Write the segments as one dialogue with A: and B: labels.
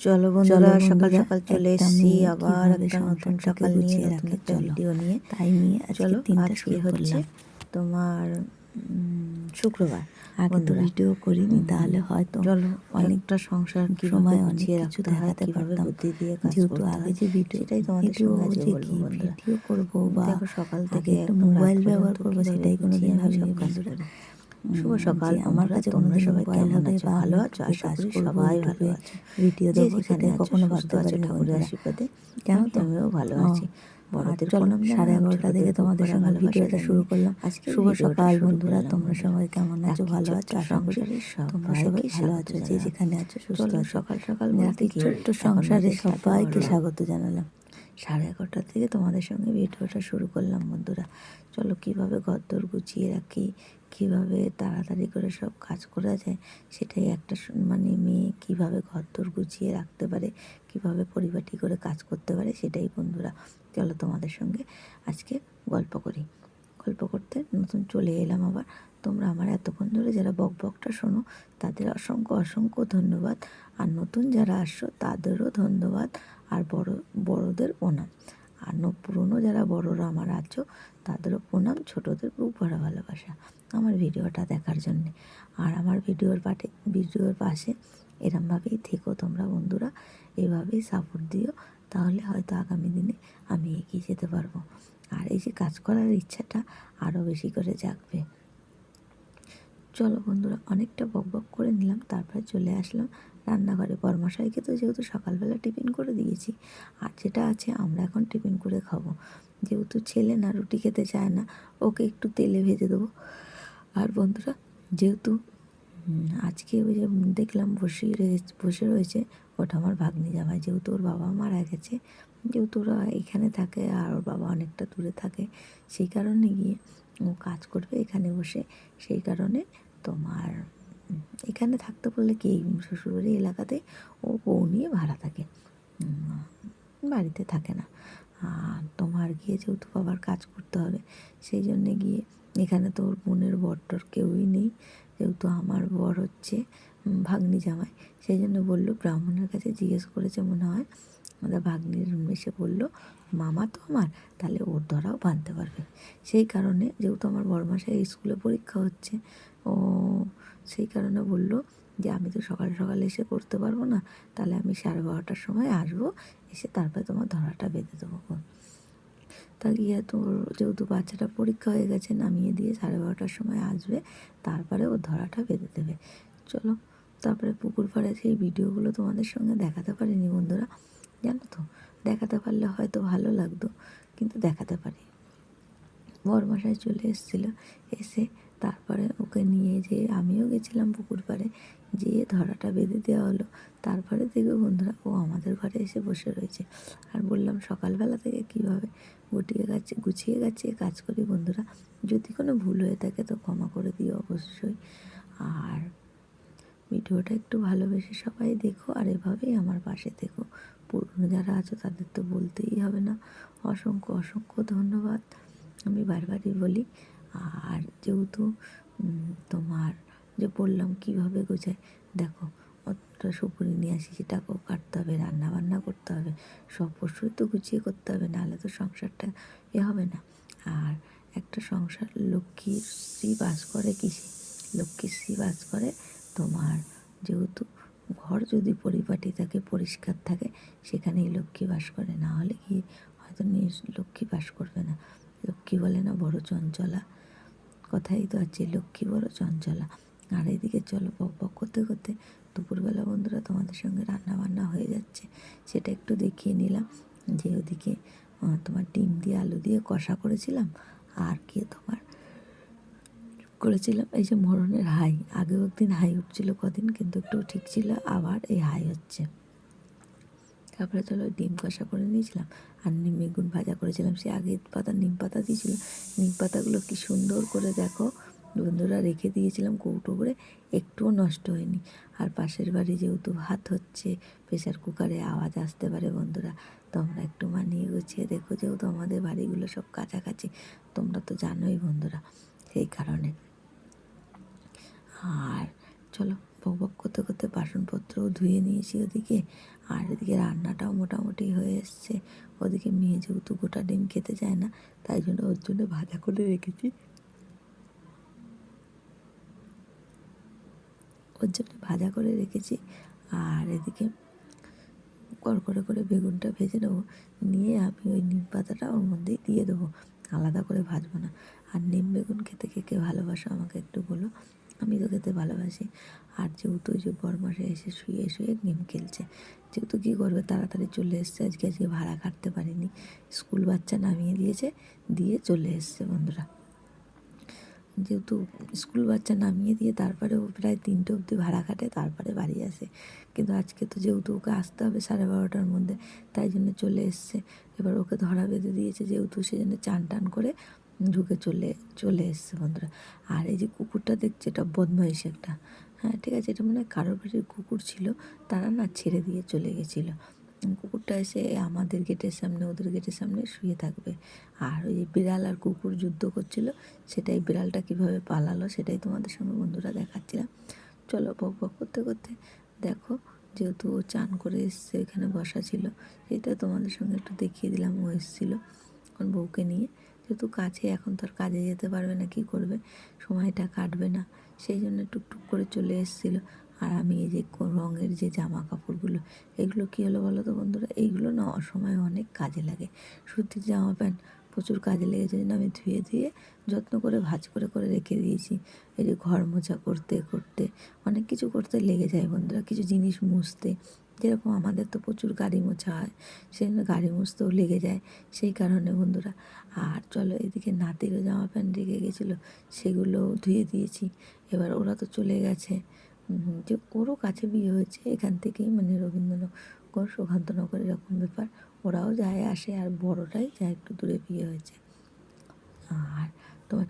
A: চলো বন্ধুরা, সকাল সকাল চলে এসেছি আবার একটা নতুন সকাল নিয়ে, নতুন একটা ভিডিও নিয়ে।
B: তাই নিয়ে
A: চলো, আজকে হচ্ছে তোমার শুক্রবার।
B: আগে ভিডিও করিনি, তাহলে হয়তো
A: চলো অনেকটা সংসার কিভাবে গুছিয়ে রাখতে হয়, কিভাবে বুদ্ধি দিয়ে কাজ করতে হয়,
B: যে ভিডিও
A: সেটাই তোমাদের সঙ্গে আজকে বলবো বন্ধুরা।
B: ভিডিও করবো বা
A: দেখো, সকাল থেকে
B: একটু
A: একদম
B: মোবাইল
A: রাত
B: ব্যবহার
A: পর্যন্ত
B: করবো
A: কিভাবে
B: সেটাই
A: গুছিয়ে
B: কোনোদিন
A: আমি সব
B: ভাবিনি
A: কাজ
B: বন্ধুরা।
A: করি। শুভ সকাল
B: আমার
A: বন্ধুরা,
B: কাছে
A: তোমরা
B: কোনোদিন
A: সবাই
B: মোবাইল
A: কেমন
B: হবে
A: আছো?
B: বা
A: ভালো
B: আমি
A: আছো?
B: ইউটিউবে
A: আশা
B: কাজ
A: করি
B: করবো,
A: সবাই ভালো
B: ইউটিউবে
A: আছো।
B: ভিডিও
A: যে
B: দেবো
A: যেখানে
B: সেটাই
A: আছো
B: কখনো
A: সুস্থ
B: ভাবতে
A: আছো
B: পারিনি
A: ঠাকুরের
B: বন্ধুরা।
A: আশীর্বাদে।
B: জানো তো,
A: আমিও ভালো আছি। বড়দের
B: চলো
A: প্রণাম জানাই,
B: 11:30 থেকে
A: ছোটদের বুক
B: তোমাদের
A: ভরা
B: সঙ্গে
A: ভালোবাসা
B: ভিডিওটা
A: জানিয়ে
B: শুরু করলাম।
A: আজকে
B: শুভ
A: ভিডিওটা
B: সকাল
A: শুরু
B: বন্ধুরা,
A: করলাম
B: তোমরা
A: বন্ধুরা।
B: সবাই কেমন আছো?
A: একই
B: ভালো
A: ছোট্ট
B: আছো? আশা করি
A: সংসারে
B: তোমরা সবাই
A: সবাইকে
B: ভালো
A: স্বাগত
B: আছো, যে
A: জানালাম।
B: যেখানে আছো সুস্থ
A: চলো,
B: আছো।
A: সকাল সকাল বলতে কি,
B: ছোট্ট
A: এখন
B: সংসারে
A: বাজে
B: সবাইকে
A: 11:30।
B: স্বাগত জানালাম।
A: 11:30 থেকে তোমাদের সঙ্গে ভিডিওটা শুরু করলাম বন্ধুরা। চলো, কিভাবে ঘরদোর গুছিয়ে রাখি, কিভাবে তাড়াতাড়ি করে সব কাজ করা যায়, সেটাই একটা মানে মেয়ে কিভাবে ঘরদোর গুছিয়ে রাখতে পারে, কিভাবে পরিপাটি করে কাজ করতে পারে, সেটাই বন্ধুরা। চলো তোমাদের সঙ্গে আজকে গল্প করি। গল্প করতে নতুন চলে এলাম আবার। তোমরা আমার এতক্ষণ ধরে যারা বকবকটা শোনো, তাদের অসংখ্য অসংখ্য ধন্যবাদ। আর নতুন যারা আসছো তাদেরও ধন্যবাদ। আর বড়দের প্রণাম। আর পুরনো যারা বড়রা আমার আছো, তাদেরও প্রণাম। ছোটদের বুক ভরা ভালোবাসা আমার ভিডিওটা দেখার জন্যে। আর আমার ভিডিওর পাশে এরমভাবেই থেকো তোমরা বন্ধুরা, এভাবেই সাপোর্ট দিও। তাহলে হয়তো আগামী দিনে আমি এগিয়ে যেতে পারবো। আর এই যে কাজ করার ইচ্ছাটা আরও বেশি করে জাগবে। চলো বন্ধুরা, অনেকটা বকবক করে নিলাম, তারপরে চলে আসলাম রান্নাঘরে। বরমশাইকে তো যেহেতু সকালবেলা টিফিন করে দিয়েছি, আর যেটা আছে আমরা এখন টিফিন করে খাবো। যেহেতু ছেলে না রুটি খেতে চায় না, ওকে একটু তেলে ভেজে দেবো। আর বন্ধুরা, যেহেতু আজকে ওই যে দেখলাম বসে রয়েছে, ওটা আমার ভাগ্নি জামাই। যেহেতু ওর বাবা মারা গেছে, যেহেতু ওরা এখানে থাকে আর ওর বাবা অনেকটা দূরে থাকে, সেই কারণে গিয়ে ও কাজ করবে এখানে বসে। সেই কারণে তোমার এখানে থাকতে বললে কি, শ্বশুরবাড়ি এলাকাতে ও বউ নিয়ে ভাড়া থাকে, বাড়িতে থাকে না। আর তোমার গিয়ে যেহেতু বাবার কাজ করতে হবে, সেই জন্যে গিয়ে এখানে তো ওর বোনের বরটর কেউই নেই। যেহেতু আমার বর হচ্ছে ভাগ্নি জামাই, সেই জন্য বললো, ব্রাহ্মণের কাছে জিজ্ঞেস করেছে মনে হয়, আমাদের ভাগ্নির এসে বললো, মামা তো আমার, তাহলে ওর দ্বারাও বাঁধতে পারবে। সেই কারণে যেহেতু আমার বড়মাসায় স্কুলে পরীক্ষা হচ্ছে, ও সেই কারণে বললো যে আমি তো সকাল সকাল এসে করতে পারবো না, তাহলে আমি 12:30টার সময় আসবো, এসে তারপরে তোমার ধরাটা বেঁধে দেবো। তা গিয়ে তোর যেহেতু বাচ্চাটা পরীক্ষা হয়ে গেছে, নামিয়ে দিয়ে 12:30টার সময় আসবে, তারপরে ও ধরাটা বেঁধে দেবে। চলো, তারপরে পুকুর পাড়ে সেই ভিডিওগুলো তোমাদের সঙ্গে দেখাতে পারিনি বন্ধুরা, জানো তো। দেখাতে পারলে হয়তো ভালো লাগতো, কিন্তু দেখাতে পারি। বরমশাই চলে এসেছিলো, এসে তারপরে ওকে নিয়ে যেয়ে আমিও গেছিলাম পুকুর পাড়ে, যেয়ে ধরাটা বেঁধে দেওয়া হলো। তারপরে দেখবে বন্ধুরা, ও আমাদের ঘরে এসে বসে রয়েছে। আর বললাম সকালবেলা থেকে কীভাবে গুছিয়ে গাছিয়ে কাজ করি বন্ধুরা। যদি কোনো ভুল হয়ে থাকে তো ক্ষমা করে দিও অবশ্যই। আর ভিডিওটা একটু ভালোবেসে সবাই দেখো, আর এভাবেই আমার পাশে থেকো। পুরনো যারা আছো তাদের তো বলতেই হবে না, অসংখ্য অসংখ্য ধন্যবাদ। আমি বারবারই বলি। আর যেহেতু তোমার যে বললাম কীভাবে গোছায়, দেখো, অতটা সুপুরি নিয়ে আসি, সেটাকেও কাটতে হবে, রান্না বান্না করতে হবে, সব অবশ্যই তো গুছিয়ে করতে হবে, নাহলে তো সংসারটা হবে না। আর একটা সংসার লক্ষ্মীর শ্রী বাস করে কিসে? লক্ষ্মীর শ্রী বাস করে তোমার, যেহেতু ঘর যদি পরিপাটি থাকে, পরিষ্কার থাকে, সেখানেই লক্ষ্মী বাস করে। না হলে কি হয়তো লক্ষ্মী বাস করবে না। লক্ষ্মী বলে না বড় চঞ্চলা, কথাই তো আছে, লক্ষ্মী বড় চঞ্চলা। আর এদিকে চলো, বক বক করতে করতে দুপুরবেলা বন্ধুরা তোমাদের সঙ্গে রান্না বান্না হয়ে যাচ্ছে, সেটা একটু দেখিয়ে নিলাম। যে ওদিকে তোমার ডিম দিয়ে আলু দিয়ে কষা করেছিলাম, আর কি তোমার করেছিলাম এই যে মরণের হাই। আগেও একদিন হাই উঠছিল কদিন, কিন্তু একটু ঠিক ছিল, আবার এই হাই হচ্ছে। তারপরে চলো ডিম কষা করে নিয়েছিলাম, আর বেগুন ভাজা করেছিলাম। সে আগে নিম পাতা দিয়েছিল, নিম পাতাগুলো কি সুন্দর করে দেখো বন্ধুরা রেখে দিয়েছিলাম কৌটো করে, একটুও নষ্ট হয়নি। আর পাশের বাড়ি যেহেতু ভাত হচ্ছে, প্রেশার কুকারে আওয়াজ আসতে পারে বন্ধুরা, তোমরা একটু মানিয়ে গুছিয়ে দেখো। যেহেতু আমাদের বাড়িগুলো সব কাছাকাছি, তোমরা তো জানোই বন্ধুরা, সেই কারণে। আর চলো, বক বক করতে করতে বাসনপত্রও ধুয়ে নিয়েছি ওদিকে, আর এদিকে রান্নাটাও মোটামুটি হয়ে এসছে। ওদিকে মেয়ে যেহেতু গোটা ডিম খেতে চায় না, তাই জন্য ওর জন্য ভাজা করে রেখেছি, আর এদিকে কড়কড়ে করে বেগুনটা ভেজে নেবো, নিয়ে আমি ওই নিম পাতাটা ওর মধ্যেই দিয়ে দেবো, আলাদা করে ভাজবো না। আর নিম বেগুন খেতে কে কে ভালোবাসো আমাকে একটু বলো, আমি তো খেতে ভালোবাসি। আর যেহেতু ওই যে বরমাসে এসে শুয়ে শুয়ে গেম খেলছে, যেহেতু কী করবে, তাড়াতাড়ি চলে এসছে, আজকে ভাড়া কাটতে পারিনি, স্কুল বাচ্চা নামিয়ে দিয়েছে, দিয়ে চলে এসছে বন্ধুরা। যেহেতু স্কুল বাচ্চা নামিয়ে দিয়ে তারপরে ও প্রায় 3টে অবধি ভাড়া কাটে, তারপরে বাড়ি আসে। কিন্তু আজকে তো যেহেতু ওকে আসতে হবে 12:30টার মধ্যে, তাই জন্য চলে এসছে। এবার ওকে ধরা বেঁধে দিয়েছে যেহেতু, সেই জন্য চান টান করে ঢুকে চলে এসছে বন্ধুরা। আর এই যে কুকুরটা দেখছে, এটা বদমাইশ একটা, হ্যাঁ ঠিক আছে, এটা মনে হয় কারোর বাড়ির কুকুর ছিল, তারা না ছেড়ে দিয়ে চলে গেছিলো। কুকুরটা এসে আমাদের গেটের সামনে, ওদের গেটের সামনে শুয়ে থাকবে। আর ওই যে বিড়াল আর কুকুর যুদ্ধ করছিল, সেটাই, বিড়ালটা কীভাবে পালালো সেটাই তোমাদের সঙ্গে বন্ধুরা দেখাচ্ছিলাম। চলো বক বক করতে করতে দেখো, যেহেতু ও চান করে এসছে, এখানে বসা ছিল, সেটা তোমাদের সঙ্গে একটু দেখিয়ে দিলাম। ও এসেছিলো এখন বউকে নিয়ে, যেহেতু কাছে, এখন তো আর কাজে যেতে পারবে না, কী করবে, সময়টা কাটবে না, সেই জন্য টুকটুক করে চলে এসেছিলো। আর আমি এই যে রঙের যে জামা কাপড়গুলো, এগুলো কী হলো বলো তো বন্ধুরা, এইগুলো না অসময়ে অনেক কাজে লাগে। সুতির জামা প্যান্ট প্রচুর কাজে লেগেছে, জন্য আমি ধুয়ে ধুয়ে যত্ন করে ভাঁজ করে করে রেখে দিয়েছি। এই যে ঘর মোছা করতে করতে অনেক কিছু করতে লেগে যায় বন্ধুরা, কিছু জিনিস মুছতে, যেরকম আমাদের তো প্রচুর গাড়ি মোছা হয়, সেই জন্য গাড়ি মুছতেও লেগে যায়, সেই কারণে বন্ধুরা। আর চলো, এদিকে নাতিরও জামা প্যান্ট রেখে গেছিলো, সেগুলোও ধুয়ে দিয়েছি। এবার ওরা তো চলে গেছে, যে ওরও কাছে বিয়ে হয়েছে, এখান থেকেই মানে রবীন্দ্রনগর সুকান্তনগর এরকম ব্যাপার, ওরাও যায় আসে, আর বড়টাই যা একটু দূরে বিয়ে হয়েছে। আর তোমার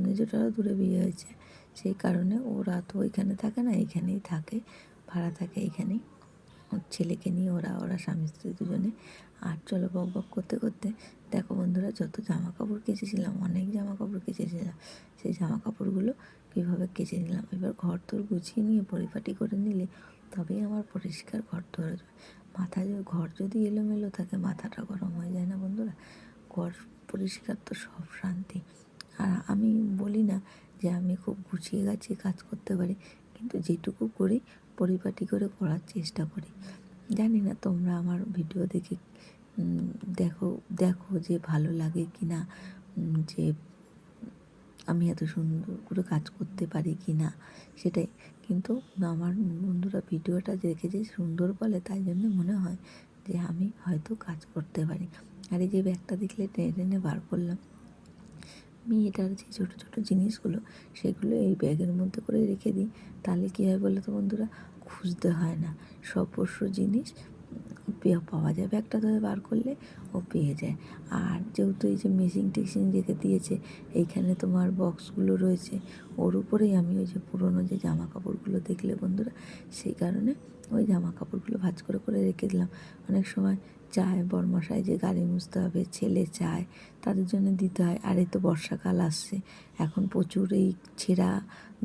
A: মেজোটারও দূরে বিয়ে হয়েছে, সেই কারণে ওরা তো ওইখানে থাকে না, এইখানেই থাকে, ভাড়া থাকে এইখানেই, ওর ছেলেকে নিয়ে ওরা স্বামী স্ত্রী দুজনে। আর চলো বক বক করতে করতে দেখো বন্ধুরা, যত জামা কাপড় কেচেছিলাম, অনেক জামা কাপড় কেচেছিলাম, সেই জামা কাপড়গুলো কীভাবে কেচে নিলাম। এবার ঘর তোর গুছিয়ে নিয়ে পরিপাটি করে নিলে তবেই আমার পরিষ্কার ঘর তোর হবে। ঘর যদি এলোমেলো থাকে, মাথাটা গরম হয়ে যায় না বন্ধুরা। ঘর পরিষ্কার তো সব শান্তি। আর আমি বলি না যে আমি খুব গুছিয়ে গাছিয়ে কাজ করতে পারি, কিন্তু যেটুকু করি পরিপাটি করে করার চেষ্টা করি। জানি না তোমরা আমার ভিডিও দেখে দেখো দেখো যে ভালো লাগে কি না, যে আমি এত সুন্দর করে কাজ করতে পারি কি না, সেটাই। কিন্তু আমার বন্ধুরা ভিডিওটা দেখে যে সুন্দর বলে, তাই জন্য মনে হয় যে আমি হয়তো কাজ করতে পারি। আর এই যে ব্যাগটা দেখলে টেনে টেনে বার করলাম, আমি এটার যে ছোটো ছোটো জিনিসগুলো, সেগুলো এই ব্যাগের মধ্যে করে রেখে দিই, তাহলে কী হয় বলো তো বন্ধুরা, খুঁজতে হয় না, সর্বস্ব জিনিস পাওয়া যায়, ব্যাগটা ধরে বার করলে ও পেয়ে যায়। আর যেহেতু এই যে মেশিন টেশিন রেখে দিয়েছে, এইখানে তোমার বক্সগুলো রয়েছে, ওর উপরেই আমি ওই যে পুরোনো যে জামা কাপড়গুলো দেখলে বন্ধুরা, সেই কারণে ওই জামা কাপড়গুলো ভাঁজ করে করে রেখে দিলাম। অনেক সময় চায় বরমশাই যে গাড়ি মুছতে হবে, ছেলে চায়, তাদের জন্য দিতে হয়। আর এই তো বর্ষাকাল আসছে, এখন প্রচুর এই ছেঁড়া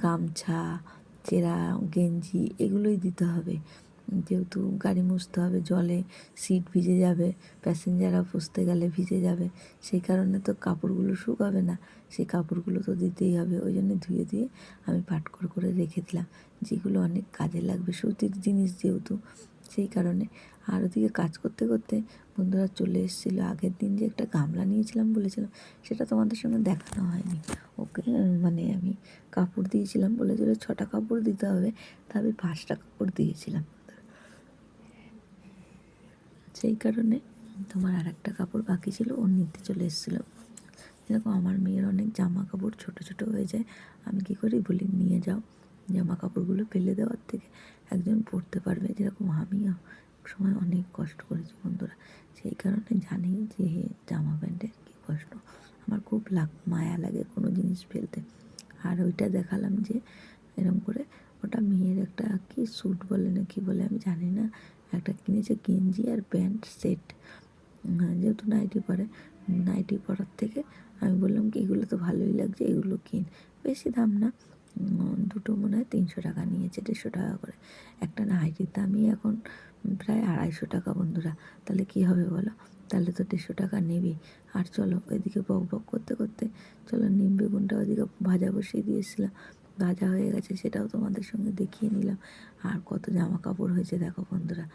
A: গামছা, ছেঁড়া গেঞ্জি, এগুলোই দিতে হবে, যেহেতু গাড়ি মুছতে হবে, জলে সিট ভিজে যাবে, প্যাসেঞ্জাররা পুষতে গেলে ভিজে যাবে, সেই কারণে তো কাপড়গুলো শুকাবে না, সেই কাপড়গুলো তো দিতেই হবে। ওই জন্য ধুয়ে দিয়ে আমি পাট করে রেখে দিলাম, যেগুলো অনেক কাজে লাগবে, সুতির জিনিস যেহেতু, সেই কারণে। আর ওদিকে কাজ করতে করতে বন্ধুরা চলে এসেছিলো, আগের দিন যে একটা গামলা নিয়েছিলাম বলেছিলাম, সেটা তোমাদের সঙ্গে দেখানো হয়নি। ওকে মানে আমি কাপড় দিয়েছিলাম, বলেছিল 6টা কাপড় দিতে হবে, তা আমি 5টা কাপড় দিয়েছিলাম, সেই কারণে তোমার আর একটা কাপড় বাকি ছিল, ওর নিতে চলে এসেছিলো। যেরকম আমার মেয়ের অনেক জামা কাপড় ছোটো ছোটো হয়ে যায়, আমি কী করি বলি, নিয়ে যাও, জামা কাপড়গুলো ফেলে দেওয়ার থেকে একজন পরতে পারবে, যেরকম আমিও সময় অনেক কষ্ট করেছি বন্ধুরা, সেই কারণে জানি যে জামা প্যান্টের কী কষ্ট, আমার খুব মায়া লাগে কোনো জিনিস ফেলতে। আর ওইটা দেখালাম যে এরকম করে, ওটা মেয়ের একটা কি স্যুট বলে না কি বলে আমি জানি না, একটা কিনেছে গেঞ্জি আর প্যান্ট সেট, যেহেতু নাইটি পরার থেকে আমি বললাম কি এগুলো তো ভালোই লাগছে, এগুলো কিন, বেশি দাম না, দুটো মনে হয় 300 টাকা নিয়েছে, 150 টাকা করে। একটা নাইটির দামই এখন প্রায় 250 টাকা বন্ধুরা। তাহলে কি হবে বলো? তাহলে তো 150 টাকা নেবেই। আর চলো ওইদিকে বক বক করতে করতে চলো নিম বেগুনটা ওইদিকে ভাজা বসিয়ে দিয়েছিলাম, ভাজা হয়ে গেছে, সেটাও তোমাদের সঙ্গে দেখিয়ে নিলাম। আর কত জামা কাপড় হয়েছে দেখো বন্ধুরা।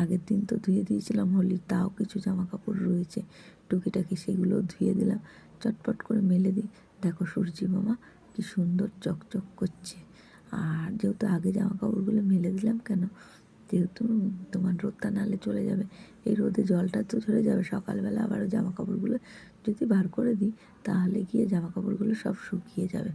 A: আগের দিন তো ধুয়ে দিয়েছিলাম হোলির, তাও কিছু জামা কাপড় রয়েছে টুকিটাকি, সেগুলোও ধুয়ে দিলাম। চটপট করে মেলে দিই। দেখো সূর্যি মামা কি সুন্দর চকচক করছে। আর যেহেতু আগে জামা কাপড়গুলো মেলে দিলাম কেন, যেহেতু তোমার রোদটা নালে চলে যাবে, এই রোদে জলটা তো চলে যাবে, সকালবেলা আবারও জামা কাপড়গুলো যদি বার করে দিই তাহলে গিয়ে জামা কাপড়গুলো সব শুকিয়ে যাবে।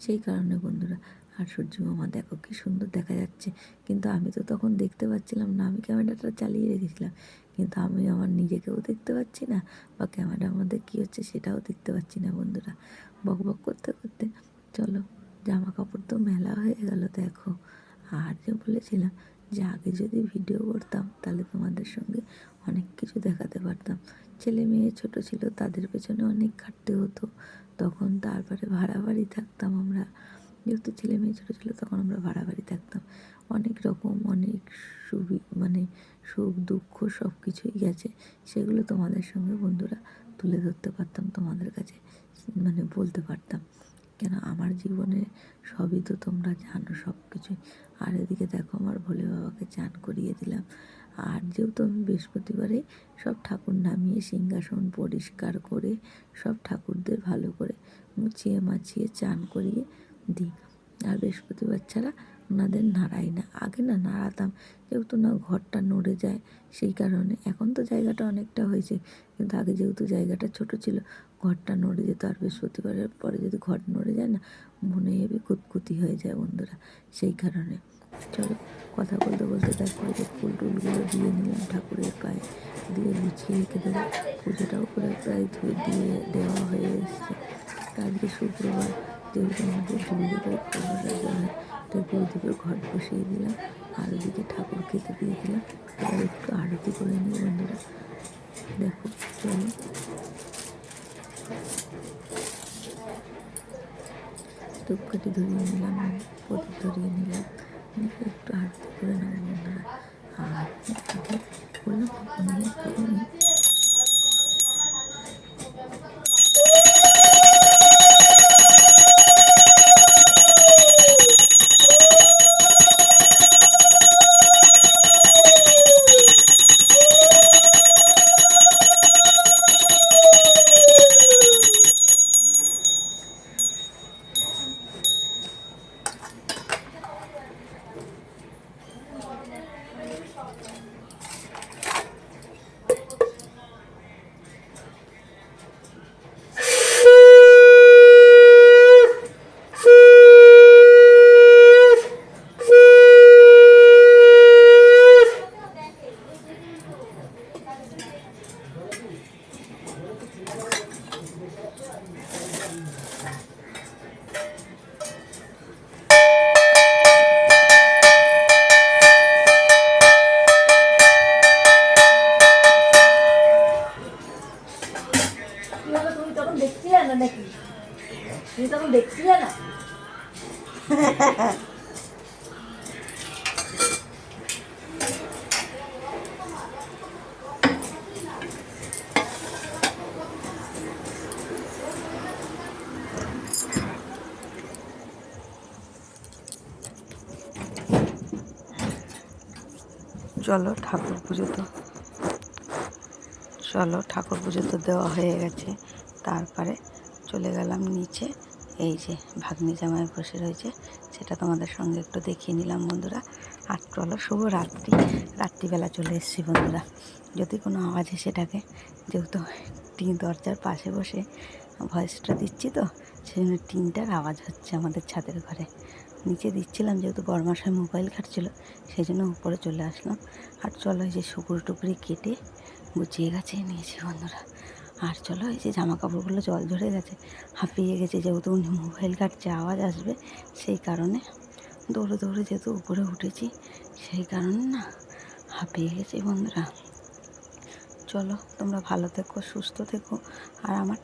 A: সেই কারণে বন্ধুরা। আর সূর্য মামা দেখো কি সুন্দর দেখা যাচ্ছে, কিন্তু আমি তো তখন দেখতে পাচ্ছিলাম না, আমি ক্যামেরাটা চালিয়ে রেখেছিলাম, কিন্তু আমি আমার নিজেকেও দেখতে পাচ্ছি না, বা ক্যামেরার মধ্যে কী হচ্ছে সেটাও দেখতে পাচ্ছি না বন্ধুরা। বক বক করতে করতে চলো জামা কাপড় তো মেলা হয়ে গেল দেখো। আর যে বলেছিলাম যে আগে যদি ভিডিও করতাম তাহলে তোমাদের সঙ্গে অনেক কিছু দেখাতে পারতাম। ছেলে মেয়ে ছোট ছিল, তাদের পেছনে অনেক খাটতে হতো তখন। তারপরে ভাড়া বাড়ি থাকতাম আমরা, যেহেতু ছেলে মেয়ে ছোটো ছিল তখন আমরা ভাড়া বাড়ি থাকতাম। অনেক রকম অনেক মানে সুখ দুঃখ সব কিছুই গেছে, সেগুলো তোমাদের সঙ্গে বন্ধুরা তুলে ধরতে পারতাম, তোমাদের কাছে মানে বলতে পারতাম। কেন আমার জীবনে সবই তো তোমরা জানো সব কিছুই। আর এদিকে দেখো আমার ভোলে বাবাকে চান করিয়ে দিলাম। আর যেহেতু আমি বৃহস্পতিবারে সব ঠাকুর নামিয়ে সিংহাসন পরিষ্কার করে সব ঠাকুরদের ভালো করে মুছিয়ে মাছিয়ে চান করিয়ে দিই। আর বৃহস্পতিবার ছাড়া ওনাদের নাড়াই না। আগে না নাড়াতাম, যেহেতু না ঘরটা নড়ে যায় সেই কারণে। এখন তো জায়গাটা অনেকটা হয়েছে, কিন্তু আগে যেহেতু জায়গাটা ছোট ছিল ঘরটা নড়ে যেত। আর বৃহস্পতিবারের পরে যদি ঘর নড়ে যায় না, মনে হেবি কুতকুতি হয়ে যায় বন্ধুরা। সেই কারণে চলো কথা বলতে বলতে দেখো যে ফুল টুলগুলো দিয়ে নিলাম ঠাকুরের পায়ে, দিয়ে গুছিয়ে রেখে দেবো। পুজোটাও করে প্রায় ধুয়ে দিয়ে দেওয়া হয়ে এসছে। আজকে শুক্রবার, যেহেতু আমাদের গুরুদেবের ঘর বসার জন্য, তাই গুরুদেবের ঘট বসিয়ে দিলাম। আর ওদিকে ঠাকুর খেতে দিয়ে দিলাম। এবার একটু আরতি করে নিই বন্ধুরা। দেখো চলো ধূপকাঠি ধরিয়ে নিলাম, প্রদীপ ধরিয়ে নিলাম, একটু আরতি করে নেবো বন্ধুরা। আর বললাম অনেক কারণে তুমি তখন দেখছিলে না নাকি? তুমি তখন দেখছিলে না? চলো ঠাকুর পুজো তো দেওয়া হয়ে গেছে। তারপরে চলে গেলাম নিচে। এই যে ভাগ্নি জামাই বসে রয়েছে, সেটা তোমাদের সঙ্গে একটু দেখিয়ে নিলাম বন্ধুরা। আর চলো শুভ রাত্রি। রাত্রিবেলা চলে এসেছি বন্ধুরা। যদি কোনো আওয়াজ এসে থাকে, যেহেতু টিন দরজার পাশে বসে ভয়েসটা দিচ্ছি তো, সেই জন্য টিনটার আওয়াজ হচ্ছে আমাদের ছাদের ঘরে। নিচে দিচ্ছিলাম যেহেতু বড়মশাই মোবাইল ঘাটছিল, সেই জন্য উপরে চলে আসলাম। আর চলো এই যে শুকুর টুকরি কেটে গুছিয়ে গাছিয়ে নিয়েছি বন্ধুরা। আর চলো এই যে জামা কাপড়গুলো জল ঝরে গেছে, হাঁপিয়ে গেছে, যেহেতু উনি মোবাইল ঘাটছে আওয়াজ আসবে, সেই কারণে দৌড়ে দৌড়ে যেহেতু উপরে উঠেছি সেই কারণে না হাঁপিয়ে গেছি বন্ধুরা। চলো তোমরা ভালো থেকো, সুস্থ থেকো। আর আমার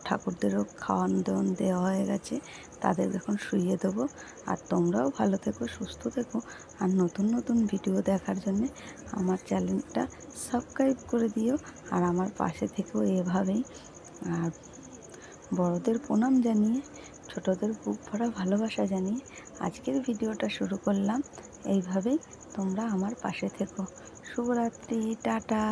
A: ঠাকুরদেরও খাওয়ান দাওয়ান দেওয়া হয়ে গেছে, তাদের এখন শুইয়ে দেবো। আর তোমরাও ভালো থেকো, সুস্থ থেকো। আর নতুন নতুন ভিডিও দেখার জন্যে আমার চ্যানেলটা সাবস্ক্রাইব করে দিও। আর আমার পাশে থেকেও এভাবেই। আর বড়দের প্রণাম জানিয়ে, ছোটদের বুক ভরা ভালোবাসা জানিয়ে আজকের ভিডিওটা শুরু করলাম। এইভাবেই তোমরা আমার পাশে থেকো। শুভরাত্রি, টাটা।